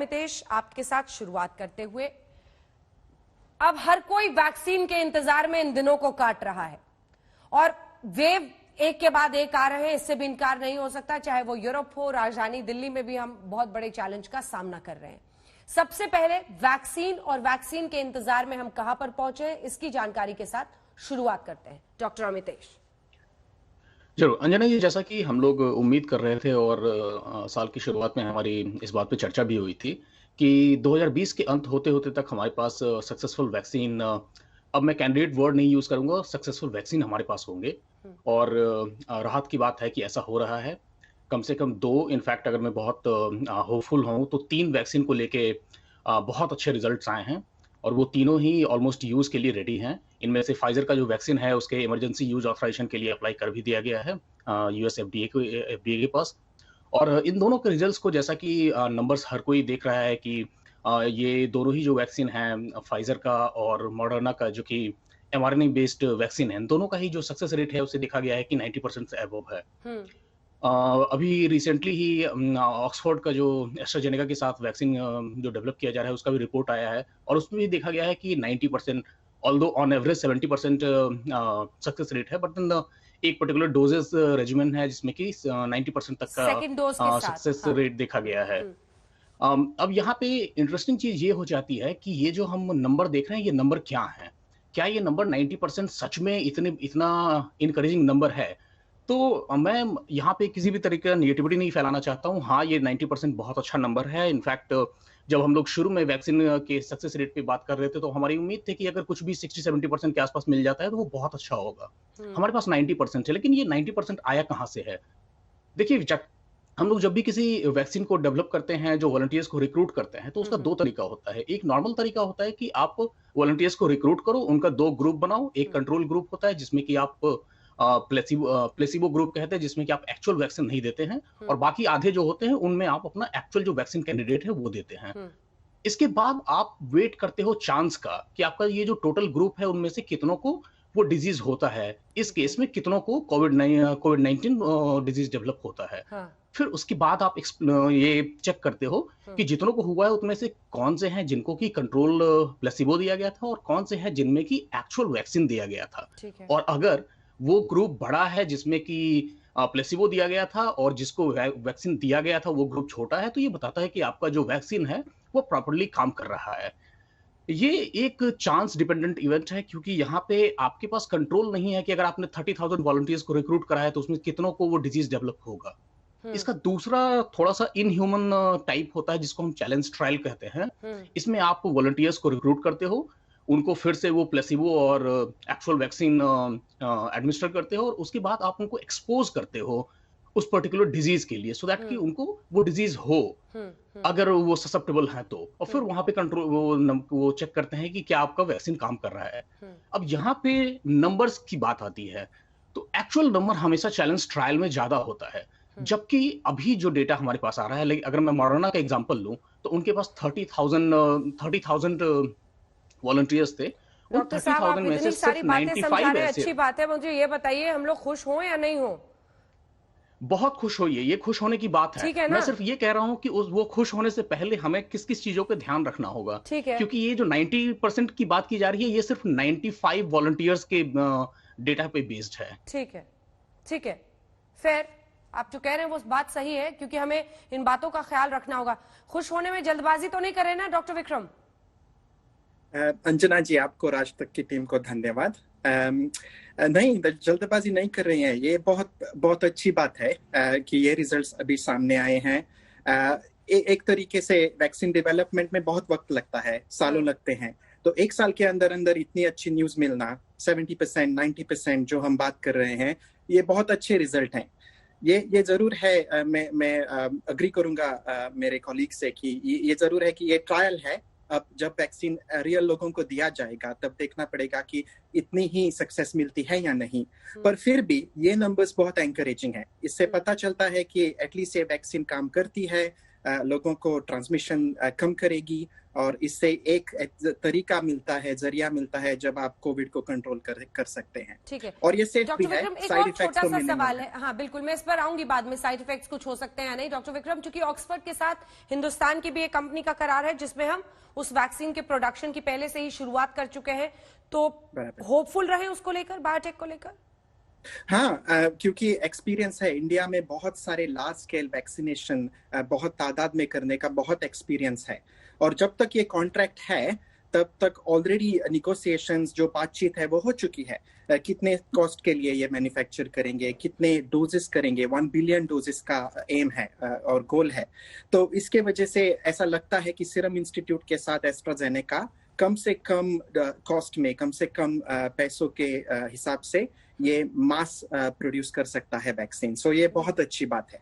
अमितेश, आपके साथ शुरुआत करते हुए, अब हर कोई वैक्सीन के इंतजार में इन दिनों को काट रहा है और वेव एक के बाद एक आ रहे हैं, इससे भी इनकार नहीं हो सकता। चाहे वो यूरोप हो, राजधानी दिल्ली में भी हम बहुत बड़े चैलेंज का सामना कर रहे हैं। सबसे पहले वैक्सीन और वैक्सीन के इंतजार में हम कहां पर पहुंचे हैं, इसकी जानकारी के साथ शुरुआत करते हैं। डॉक्टर अमितेश। जरूर अंजना जी, जैसा कि हम लोग उम्मीद कर रहे थे और साल की शुरुआत में हमारी इस बात पे चर्चा भी हुई थी कि 2020 के अंत होते होते तक हमारे पास सक्सेसफुल वैक्सीन, अब मैं कैंडिडेट वर्ड नहीं यूज करूंगा, सक्सेसफुल वैक्सीन हमारे पास होंगे। और राहत की बात है कि ऐसा हो रहा है। कम से कम 2, इनफैक्ट अगर मैं बहुत होपफुल हूं तो 3 वैक्सीन को लेके बहुत अच्छे रिजल्ट्स आए हैं और वो तीनों ही ऑलमोस्ट यूज के लिए रेडी हैं। इनमें से फाइजर का जो वैक्सीन है उसके इमरजेंसी यूज ऑथराइजेशन के लिए अप्लाई कर भी दिया गया है यूएस एफडीए के पास। और इन दोनों के रिजल्ट्स को, जैसा कि नंबर्स हर कोई देख रहा है कि ये दोनों ही जो वैक्सीन हैं, फाइजर का और मॉडर्ना का, जो कि एमआरएनए बेस्ड वैक्सीन है, इन दोनों का ही जो सक्सेस रेट है उसे देखा गया है कि 90% से अबव है। अभी रिसेंटली ही ऑक्सफोर्ड का जो एस्ट्राजेनेका के साथ वैक्सीन जो डेवलप किया जा रहा है उसका भी रिपोर्ट आया है और उसमें भी देखा गया है कि 90%, although on average 70% success rate है, बट एक पर्टिकुलर डोजेस रेजिमेंट है जिसमें कि 90% तक सेकंड डोज के साथ सक्सेस रेट देखा गया है। अब यहाँ पे इंटरेस्टिंग चीज ये हो जाती है कि ये जो हम नंबर देख रहे हैं, ये नंबर क्या है? क्या ये नंबर 90% सच में इतना इनकरेजिंग नंबर है? तो मैं यहाँ पे किसी भी तरीके का नेगेटिविटी नहीं फैलाना चाहता हूँ। हाँ, ये 90% बहुत अच्छा नंबर है। इनफैक्ट जब हम लोग शुरू में वैक्सीन के सक्सेस रेट पे बात कर रहे थे तो हमारी उम्मीद थी कि अगर कुछ भी 60-70% के आसपास मिल जाता है तो वो बहुत अच्छा होगा। हमारे पास 90% है, लेकिन ये 90% आया कहाँ से है? देखिए, हम लोग जब भी किसी वैक्सीन को डेवलप करते हैं, जो वॉलंटियर्स को रिक्रूट करते हैं, तो उसका 2 तरीका होता है। एक नॉर्मल तरीका होता है कि आप वॉलंटियर्स को रिक्रूट करो, उनका 2 ग्रुप बनाओ। एक कंट्रोल ग्रुप होता है जिसमें कि आप प्लेसिबो ग्रुप कहते हैं, जिसमें कि आप एक्चुअल वैक्सीन नहीं देते हैं, और बाकी आधे जो होते हैं उनमें आप अपना एक्चुअल जो वैक्सीन कैंडिडेट है वो देते हैं। इसके बाद आप वेट करते हो चांस का कि आपका ये जो टोटल ग्रुप है उनमें से कितनों को वो डिजीज होता है। इस केस में कितनों को कोविड-19 डिजीज डेवलप होता है। फिर उसके बाद आप ये चेक करते हो कि जितनों को हुआ है उनमें से कौन से हैं जिनको कि कंट्रोल प्लेसिबो दिया गया था और कौन से हैं जिनमें कि एक्चुअल वैक्सीन दिया गया था। और अगर वो ग्रुप बड़ा है जिसमें कि प्लेसिबो दिया गया था और जिसको वैक्सीन दिया गया था वो ग्रुप छोटा है, तो ये बताता है कि आपका जो वैक्सीन है वो प्रॉपर्ली काम कर रहा है। ये एक चांस डिपेंडेंट इवेंट है क्योंकि यहाँ पे आपके पास कंट्रोल नहीं है कि अगर आपने 30,000 वॉलंटियर्स को रिक्रूट करा है तो उसमें कितनों को वो डिजीज डेवलप होगा। इसका दूसरा थोड़ा सा इनह्यूमन टाइप होता है जिसको हम चैलेंज ट्रायल कहते हैं। इसमें आप वॉलंटियर्स को रिक्रूट करते हो, उनको फिर से वो प्लेसिबो और एक्चुअल वैक्सीन एडमिनिस्टर करते हो और उसके बाद आप उनको एक्सपोज करते हो उस पर्टिकुलर डिजीज के लिए, सो दैट कि उनको वो डिजीज हो अगर वो ससेप्टेबल है तो। और फिर वहां पे कंट्रोल वो चेक करते हैं कि क्या आपका वैक्सीन काम कर रहा है। अब यहाँ पे नंबर्स की बात आती है तो एक्चुअल नंबर हमेशा चैलेंज ट्रायल में ज्यादा होता है, जबकि अभी जो डेटा हमारे पास आ रहा है, अगर मैं मॉडर्ना का एग्जांपल लूं तो उनके पास 30,000 वॉलंटियर्स थे। उन डॉक्टर साहब, आप 30,000 में से इतनी सारी सिर्फ बातें समझा 95 रहे हैं, ऐसे। अच्छी बात है। मुझे ये बताइए, हम लोग खुश हों या नहीं हो? बहुत खुश होइए, ये खुश होने की बात है। ठीक है ना? मैं सिर्फ ये कह रहा हूं कि वो खुश होने से पहले हमें किस किस चीजों पे ध्यान रखना होगा। ठीक है। क्योंकि ये जो 90% की बात की जा रही है ये सिर्फ 95 वॉलंटियर्स के डेटा पे बेस्ड है। ठीक है, ठीक है। फिर आप जो कह रहे हैं वो बात सही है, क्योंकि हमें इन बातों का ख्याल रखना होगा। खुश होने में जल्दबाजी तो नहीं कर रहे ना डॉक्टर विक्रम? अंजना जी, आपको राज तक की टीम को धन्यवाद। नहीं, जल्दबाजी नहीं कर रही हैं। ये बहुत बहुत अच्छी बात है कि ये रिजल्ट्स अभी सामने आए हैं। एक तरीके से वैक्सीन डेवलपमेंट में बहुत वक्त लगता है, सालों लगते हैं। तो 1 साल के अंदर अंदर इतनी अच्छी न्यूज मिलना, 70% 90% जो हम बात कर रहे हैं, ये बहुत अच्छे रिजल्ट हैं। ये जरूर है, मैं अग्री करूंगा मेरे कॉलीग से कि ये जरूर है कि ये ट्रायल है। अब जब वैक्सीन रियल लोगों को दिया जाएगा तब देखना पड़ेगा कि इतनी ही सक्सेस मिलती है या नहीं। पर फिर भी ये नंबर्स बहुत एनकरेजिंग है। इससे पता चलता है कि एटलीस्ट ये वैक्सीन काम करती है। लोगों को ट्रांसमिशन कम करेगी और इससे एक तरीका मिलता है, जरिया मिलता है जब आप कोविड को कंट्रोल कर सकते हैं। ठीक है, और ये सेफ भी डॉक्टर है। विक्रम, एक साइड और इफेक्ट्स छोटा तो सा सवाल मिनिमम है। हाँ बिल्कुल, मैं इस पर आऊंगी बाद में, साइड इफेक्ट्स कुछ हो सकते हैं या नहीं। डॉक्टर विक्रम, चूंकि ऑक्सफोर्ड के साथ हिंदुस्तान की भी एक कंपनी का करार है जिसमें हम उस वैक्सीन के प्रोडक्शन की पहले से ही शुरुआत कर चुके हैं, तो होपफुल रहे उसको लेकर, बायोटेक को लेकर? हाँ, क्योंकि एक्सपीरियंस है इंडिया में, बहुत सारे लार्ज स्केल वैक्सीनेशन बहुत तादाद में करने का बहुत एक्सपीरियंस है। और जब तक ये कॉन्ट्रैक्ट है तब तक ऑलरेडी निगोशिएशंस, जो बातचीत है वो हो चुकी है। कितने कॉस्ट के लिए ये मैन्युफैक्चर करेंगे, कितने डोजेस करेंगे, 1 बिलियन डोजेस का एम है और गोल है। तो इसके वजह से ऐसा लगता है कि सीरम इंस्टीट्यूट के साथ एस्ट्राजेनेका कम से कम कॉस्ट में, कम से कम पैसों के हिसाब से ये मास प्रोड्यूस कर सकता है वैक्सीन। सो ये बहुत अच्छी बात है।